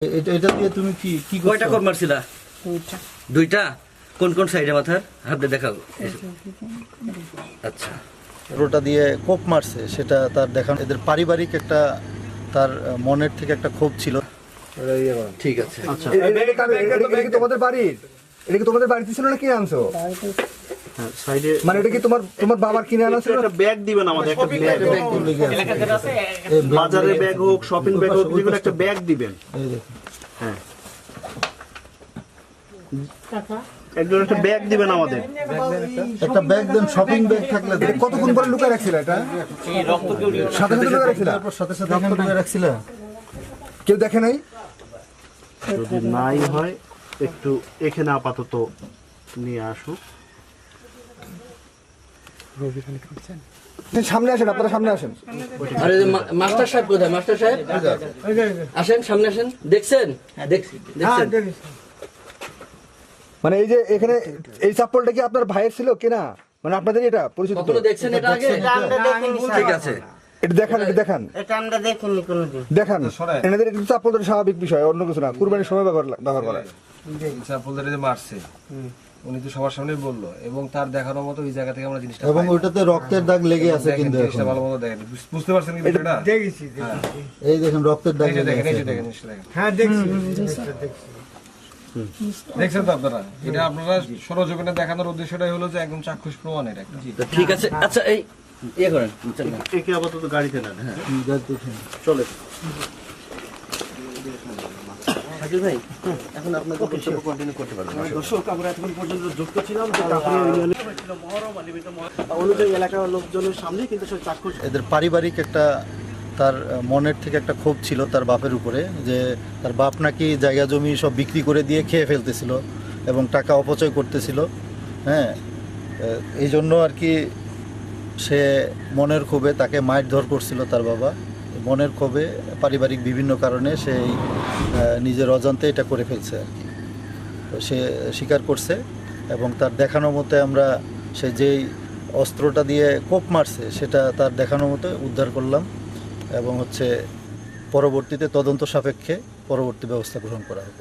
এটা দিয়ে তুমি কি কি কয়টা কোপ মারছিলা? দুইটা। কোন কোন সাইডে মাথার? হাত দিয়ে দেখাও। আচ্ছা, রোটা দিয়ে কোপ মারছে সেটা তার দেখানো, এদের পারিবারিক একটা তার মনের থেকে একটা ক্ষোভ ছিল। ঠিক আছে। আচ্ছা, এটা কি তোমাদের বাড়ির? এটা কি তোমাদের বাড়িতে ছিল না কি আনছো? সাইডে মানে এটা কি তোমার বাবার কিনে আনা ছিল? একটা ব্যাগ দিবেন আমাদের, একটা ব্যাগ, বাজারে ব্যাগ হোক, শপিং ব্যাগ হোক, যেগুলো একটা ব্যাগ দিবেন। হ্যাঁ, একজন একটা ব্যাগ দিবেন আমাদের, একটা ব্যাগ দেন, শপিং ব্যাগ থাকলে দেন। কতক্ষণ পরে লুকায় রাখছিল এটা? সাথে সাথে লুকায় রাখছিল? সাথে সাথে এখানে ঢুকে রাখছিল, কেউ দেখে নাই? যদি নাই হয় একটু এখানে আপাতত নিয়ে আসুক। সামনে আসেন, আপনারা সামনে আসেন। আরে মাস্টার সাহেব কোথায়? মাস্টার সাহেব আসেন, সামনে আসেন। দেখছেন? দেখছেন? মানে এই যে এখানে এই চাপ্পলটা কি আপনার ভাইয়ের ছিল কিনা? মানে আপনাদের এটা পরিচিত? কখনো দেখছেন এটা আগে? ঠিক আছে, এটা দেখান, এটা দেখান, এটা আমরা দেখিনি কোনোদিন। দেখান। এনাদের একটু চাপ্পল তো স্বাভাবিক বিষয়, অন্য কিছু না। কুরবানির সময় ব্যবহার করা। চাপ্পলদারে যে মারছে উনি তো সবার সামনে বললো, এবং তার দেখানোর মতো ওই জায়গা থেকে আমরা জিনিসটা এবং ওইটাতে রক্তের দাগ লেগে আছে, দেখেন, কিন্তু জিনিসটা এখন ভালো মতো দেখেন, বুঝতে পারছেন কি বিষয়টা? এই দেখেন রক্তের দাগ এই যে লেগে দেখেন, এই আছে। যে দেখেন, জিনিসটা দেখেন। দেখছেন তো আপনারা? এটা আপনারা সরজমিনে দেখানোর উদ্দেশ্যটাই হলো যে একদম চাক্ষুষ প্রমাণের একটা। তো ঠিক আছে। আচ্ছা, এই ইয়ে করেন, একে আপাতত গাড়িতে নেন। হ্যাঁ, চলে সাকিব ভাই, এখন আপনাকে বক্তব্য কন্টিনিউ করতে পারবেন। দর্শক, আমরা এখন পর্যন্ত যুক্ত ছিলাম যে কাকরিয়া ইউনিয়নের অনুযায়ী এলাকার লোকজনের সামনে কিন্তু সে চাক্ষুষ। এদের পারিবারিক একটা তার মনের থেকে একটা ক্ষোভ ছিল তার বাপের উপরে, যে তার বাপ নাকি জায়গা জমি সব বিক্রি করে দিয়ে খেয়ে ফেলতেছিল এবং টাকা অপচয় করতেছিল। হ্যাঁ, এই জন্য আর কি সে মনের ক্ষোভে তাকে মারধর করছিল তার বাবা। মনের ক্ষোভে পারিবারিক বিভিন্ন কারণে সে নিজের অজান্তে এটা করে ফেলছে আর কি। তো সে স্বীকার করছে, এবং তার দেখানো মতে আমরা সে যেই অস্ত্রটা দিয়ে কোপ মারছে সেটা তার দেখানো মতো উদ্ধার করলাম, এবং পরবর্তীতে তদন্ত সাপেক্ষে পরবর্তী ব্যবস্থা গ্রহণ করা হবে।